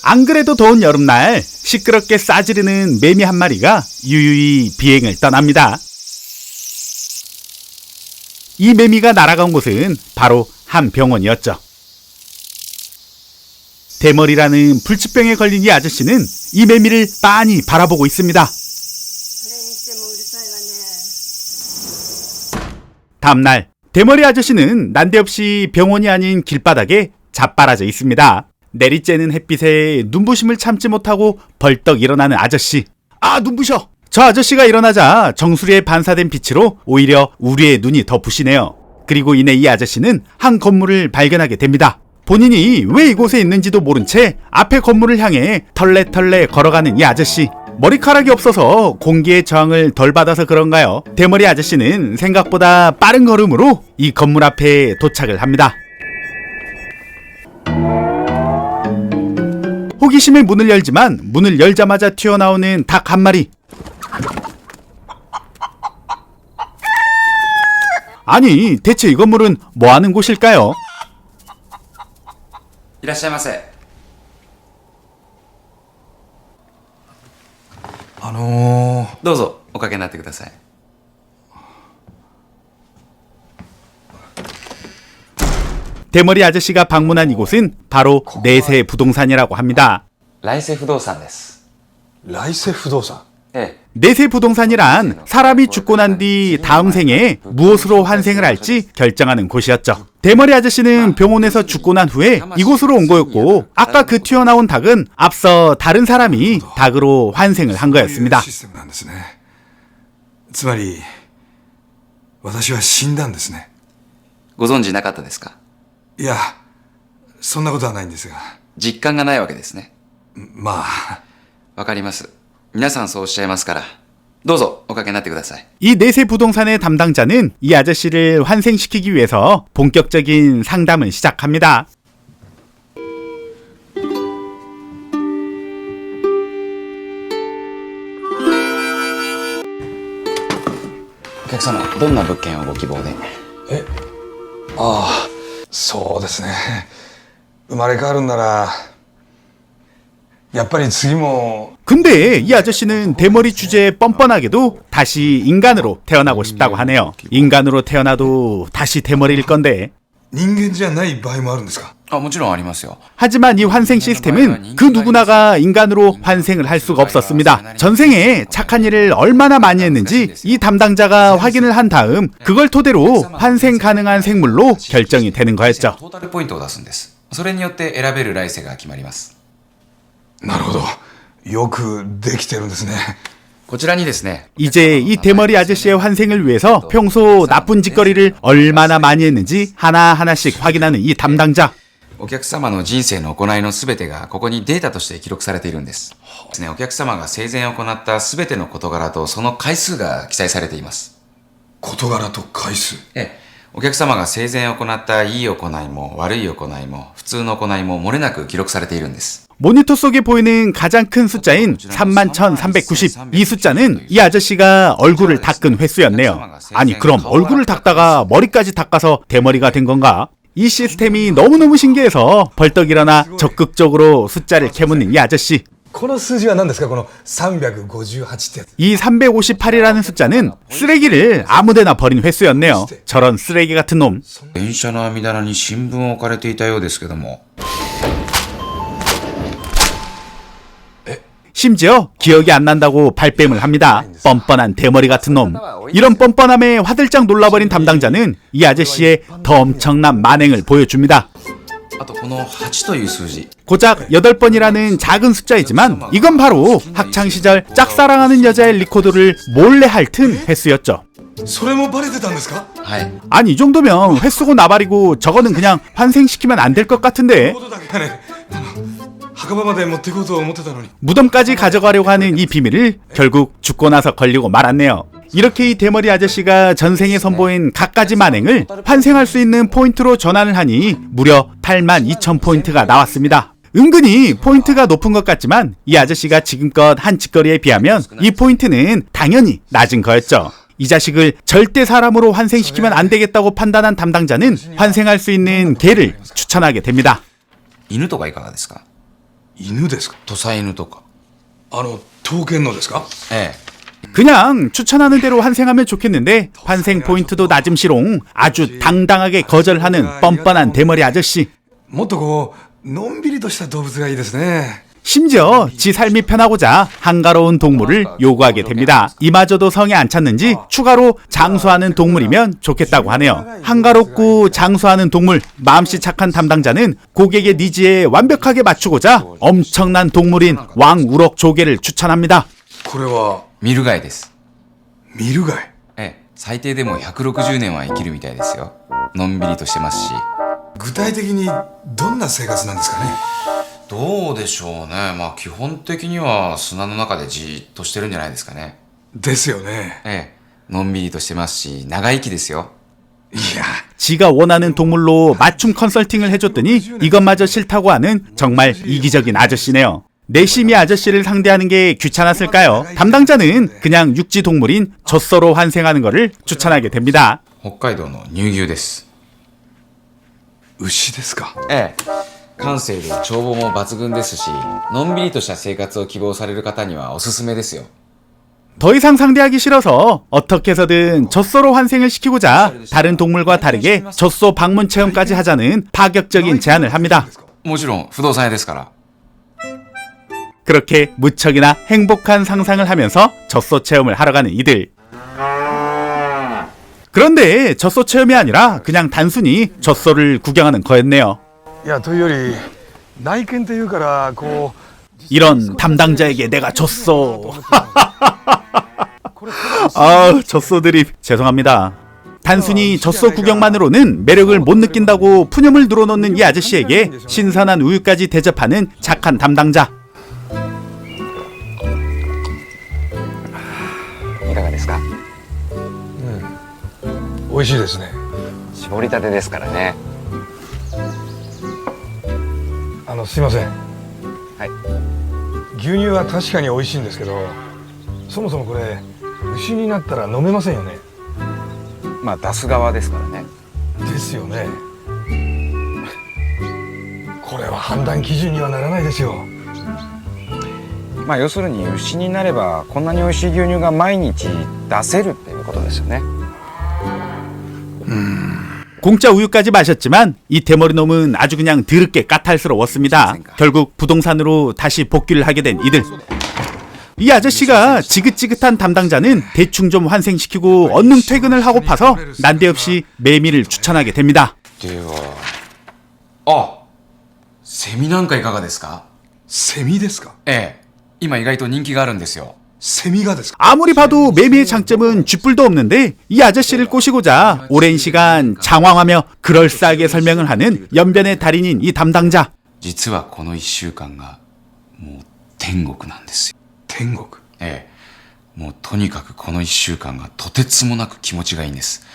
안 그래도 더운 여름날 시끄럽게 싸지르는 매미 한 마리가 유유히 비행을 떠납니다. 이 매미가 날아간 곳은 바로 한 병원이었죠. 대머리라는 불치병에 걸린 이 아저씨는 이 매미를 빤히 바라보고 있습니다. 다음날 대머리 아저씨는 난데없이 병원이 아닌 길바닥에 자빠라져 있습니다. 내리쬐는 햇빛에 눈부심을 참지 못하고 벌떡 일어나는 아저씨. 아, 눈부셔! 저 아저씨가 일어나자 정수리에 반사된 빛으로 오히려 우리의 눈이 더 부시네요. 그리고 이내 이 아저씨는 한 건물을 발견하게 됩니다. 본인이 왜 이곳에 있는지도 모른 채 앞에 건물을 향해 털레털레 걸어가는 이 아저씨. 머리카락이 없어서 공기의 저항을 덜 받아서 그런가요? 대머리 아저씨는 생각보다 빠른 걸음으로 이 건물 앞에 도착을 합니다. 호기심에 문을 열지만 문을 열자마자 튀어나오는 닭 한 마리. 아니, 대체 이 건물은 뭐 하는 곳일까요? いらっしゃいませ。どうぞおかけになってください。 대머리 아저씨가 방문한 이곳은 바로 내세 부동산이라고 합니다. 来世不動産です。来世不動産。 ええ。 내세 부동산이란 사람이 죽고 난 뒤 다음 생에 무엇으로 환생을 할지 결정하는 곳이었죠. 대머리 아저씨는 병원에서 죽고 난 후에 이곳으로 온 거였고, 아까 그 튀어나온 닭은 앞서 다른 사람이 닭으로 환생을 한 거였습니다. つまり私は死んだんですね。ご存知なかったですか？いや、そんなことはないんですが。実感がないわけですね。まあ。わかります。皆さんそうおっしゃいますから、どうぞおかけになってください。 이 내세 부동산의 담당자는 이 아저씨를 환생시키기 위해서 본격적인 상담을 시작합니다. お客様、どんな物件をご希望で？ああ、そうですね。生まれ変わるんならやっぱり次も 근데 이 아저씨는 대머리 주제에 뻔뻔하게도 다시 인간으로 태어나고 싶다고 하네요. 인간으로 태어나도 다시 대머리일 건데. 人間じゃない場合もあるんですか？あ、もちろんありますよ。 하지만 이 환생 시스템은 그 누구나가 인간으로 환생을 할 수가 없었습니다. 전생에 착한 일을 얼마나 많이 했는지 이 담당자가 확인을 한 다음 그걸 토대로 환생 가능한 생물로 결정이 되는 거였죠. トータルポイントを出すんです。それによって選べる来世が決まります。なるほど。よくできてるんですね。こちらにですね、 이제 이 대머리 아저씨의 환생을 위해서 평소 나쁜 짓거리를 얼마나 많이 했는지 하나하나씩 확인하는 이 담당자. お客様の人生の行いのすべてがここにデータとして記録されているんです。お客様が生前行ったすべての事柄とその回数が記載されています。事柄と回数。お客様が生前行ったいい行いも悪い行いも普通の行いも漏れなく記録されているんです。 모니터 속에 보이는 가장 큰 숫자인 31,390. 이 숫자는 이 아저씨가 얼굴을 닦은 횟수였네요. 아니, 그럼 얼굴을 닦다가 머리까지 닦아서 대머리가 된 건가? 이 시스템이 너무너무 신기해서 벌떡 일어나 적극적으로 숫자를 캐묻는 이 아저씨. この数字は何ですか？この358ってやつ。 이 358이라는 숫자는 쓰레기를 아무데나 버린 횟수였네요. 저런 쓰레기 같은 놈. 電車の網棚に新聞を置かれていたようですけども。 심지어 기억이 안 난다고 발뺌을 합니다. 뻔뻔한 대머리 같은 놈. 이런 뻔뻔함에 화들짝 놀라버린 담당자는 이 아저씨의 더 엄청난 만행을 보여줍니다. あとこの8という数字。 고작 8번이라는 작은 숫자이지만 이건 바로 학창시절 짝사랑하는 여자의 리코더를 몰래 핥은 횟수였죠. それもバレてたんですか？はい。 아니, 이 정도면 횟수고 나발이고 저거는 그냥 환생시키면 안 될 것 같은데. ことだけね。墓場まで持っていこうと思ってたのに。 무덤까지 가져가려고 하는 이 비밀을 결국 죽고 나서 걸리고 말았네요. 이렇게 이 대머리 아저씨가 전생에 선보인 갖가지 만행을 환생할 수 있는 포인트로 전환을 하니 무려 82,000포인트가 나왔습니다. 은근히 포인트가 높은 것 같지만 이 아저씨가 지금껏 한 짓거리에 비하면 이 포인트는 당연히 낮은 거였죠. 이 자식을 절대 사람으로 환생시키면 안 되겠다고 판단한 담당자는 환생할 수 있는 개를 추천하게 됩니다. 犬とかいかがですか？犬ですか？土佐犬とか。刀剣のですか？え 그냥 추천하는 대로 환생하면 좋겠는데 환생 포인트도 낮음시롱 아주 당당하게 거절하는 뻔뻔한 대머리 아저씨. もっとこうのんびりとした動物がいいですね。 심지어 지 삶이 편하고자 한가로운 동물을 요구하게 됩니다. 이마저도 성에 안 찼는지 추가로 장수하는 동물이면 좋겠다고 하네요. 한가롭고 장수하는 동물, 마음씨 착한 담당자는 고객의 니즈에 완벽하게 맞추고자 엄청난 동물인 왕우럭 조개를 추천합니다. これはミルガイです。ミルガイ。ええ、最低でも160年は生きるみたいですよ。のんびりとしてますし。具体的にどんな生活なんですかね？どうでしょうね。まあ基本的には砂の中でじーっとしてるんじゃないですかね。ですよね。ええ、のんびりとしてますし、長生きですよ。 いや、 지가 원하는 동물로 맞춤 컨설팅을 해줬더니 이것마저 싫다고 하는 정말 이기적인 아저씨네요. 내심이 아저씨를 상대하는 게 귀찮았을까요? 담당자는 그냥 육지 동물인 젖소로 환생하는 것을 추천하게 됩니다. 北海道の乳牛です。牛ですか？ええ、感性で眺望も抜群ですし、のんびりとした生活を希望される方にはおすすめですよ。 더 이상 상대하기 싫어서 어떻게 해서든 젖소로 환생을 시키고자 다른 동물과 다르게 젖소 방문 체험까지 하자는 파격적인 제안을 합니다. もちろん不動産屋ですから。 그렇게 무척이나 행복한 상상을 하면서 젖소 체험을 하러 가는 이들. 그런데 젖소 체험이 아니라 그냥 단순히 젖소를 구경하는 거였네요. いや、というより内見というからこう 이런 담당자에게 내가 젖소. 젖소 드립 죄송합니다. 단순히 젖소 구경만으로는 매력을 못 느낀다고 푸념을 늘어놓는 이 아저씨에게 신선한 우유까지 대접하는 착한 담당자. いかがですか？美味しいですね。絞りたてですからね。すいません。はい。牛乳は確かに美味しいんですけど、そもそもこれ牛になったら飲めませんよね。まあ出す側ですからね。ですよね。これは判断基準にはならないですよ。まあ要するに牛になればこんなに美味しい牛乳が毎日出せるっていうことですよね。 공짜 우유까지 마셨지만 이 대머리 놈은 아주 그냥 드럽게 까탈스러웠습니다. 결국 부동산으로 다시 복귀를 하게 된 이들. 이 아저씨가 지긋지긋한 담당자는 대충 좀 환생시키고 얼른 퇴근을 하고파서 난데없이 매미를 추천하게 됩니다. では、あ、セミなんかいかがですか？セミですか？ええ、今意外と人気があるんですよ。セミがですか？ 아무리 봐도 매미의 장점은 쥐뿔도 없는데 이 아저씨를 꼬시고자 오랜 시간 장황하며 그럴싸하게 설명을 하는 연변의 달인인 이 담당자. 実はこの1週間がもう天国なんですよ。天国。ええ、もうとにかくこの1週間がとてつもなく気持ちがいいんです。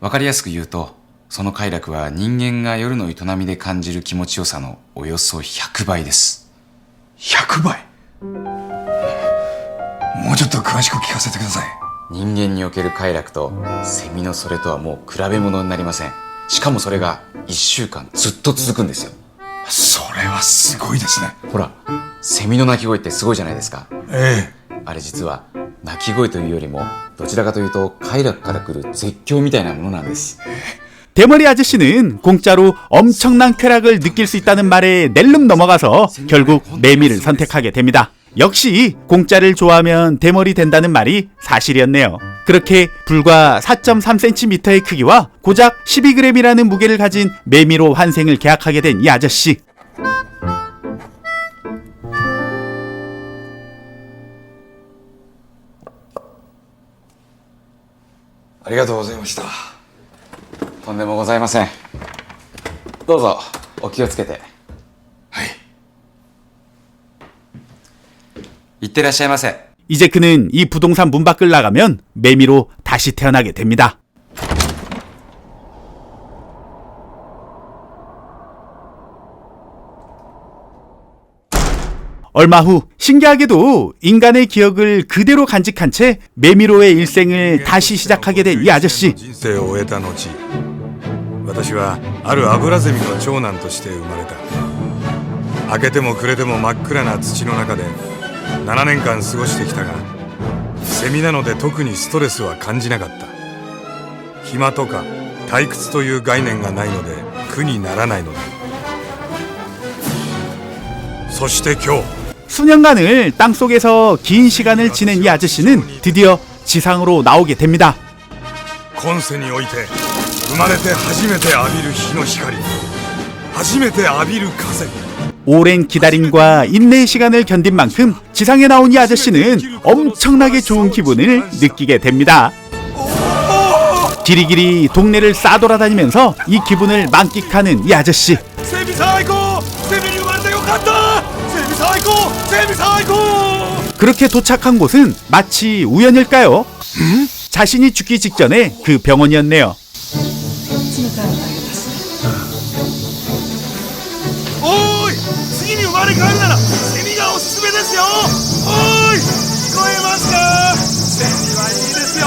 わかりやすく言うと、その快楽は人間が夜の営みで感じる気持ちよさのおよそ100倍です。100倍。もうちょっと詳しく聞かせてください。人間における快楽とセミのそれとはもう比べ物になりません。しかもそれが1週間ずっと続くんですよ。それはすごいですね。ほら、セミの鳴き声ってすごいじゃないですか。えあれ実は鳴き声というよりもどちらかというと快楽から来る絶叫みたいなものなんです。 대머리 아저씨는 공짜로 엄청난 쾌락을 느낄 수 있다는 말에 낼름 넘어가서 결국 매미를 선택하게 됩니다. 역시 공짜를 좋아하면 대머리 된다는 말이 사실이었네요. 그렇게 불과 4.3cm의 크기와 고작 12g이라는 무게를 가진 매미로 환생을 계약하게 된 이 아저씨. ありがとうございました。とんでもございません。どうぞお気をつけて。はい。いってらっしゃいませ。 이제 그는 이 부동산 문 밖을 나가면 매미로 다시 태어나게 됩니다. 얼마 후 신기하게도 인간의 기억을 그대로 간직한 채 매미로의 일생을 다시 시작하게 된 이 아저씨. 人生を終えた後、私はあるアブラゼミの長男として生まれた。明けても暮れても真っ暗な土の中で7年間過ごしてきたが、セミなので特にストレスは感じなかった。暇とか退屈という概念がないので苦にならないのだ。そして今日 수년간을 땅속에서 긴 시간을 지낸 이 아저씨는 드디어 지상으로 나오게 됩니다. 今世において生まれて初めて浴びる日の光、初めて浴びる風。 오랜 기다림과 인내의 시간을 견딘 만큼 지상에 나온 이 아저씨는 엄청나게 좋은 기분을 느끼게 됩니다. 길이길이 동네를 싸돌아다니면서 이 기분을 만끽하는 이 아저씨. セミ最高、セミに生まれてよかった、セミ最高、セミ最高。 그렇게 도착한 곳은 마치 우연일까요? 자신이 죽기 직전에 그 병원이었네요. おーい、次に生まれ変わるならセミがおすすめですよ。おーい、聞こえますか？セミはいいですよ。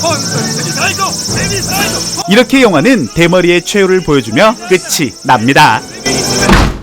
本当にセミ最高、セミ最高。 이렇게 영화는 대머리의 최후를 보여주며 끝이 납니다. セミに全て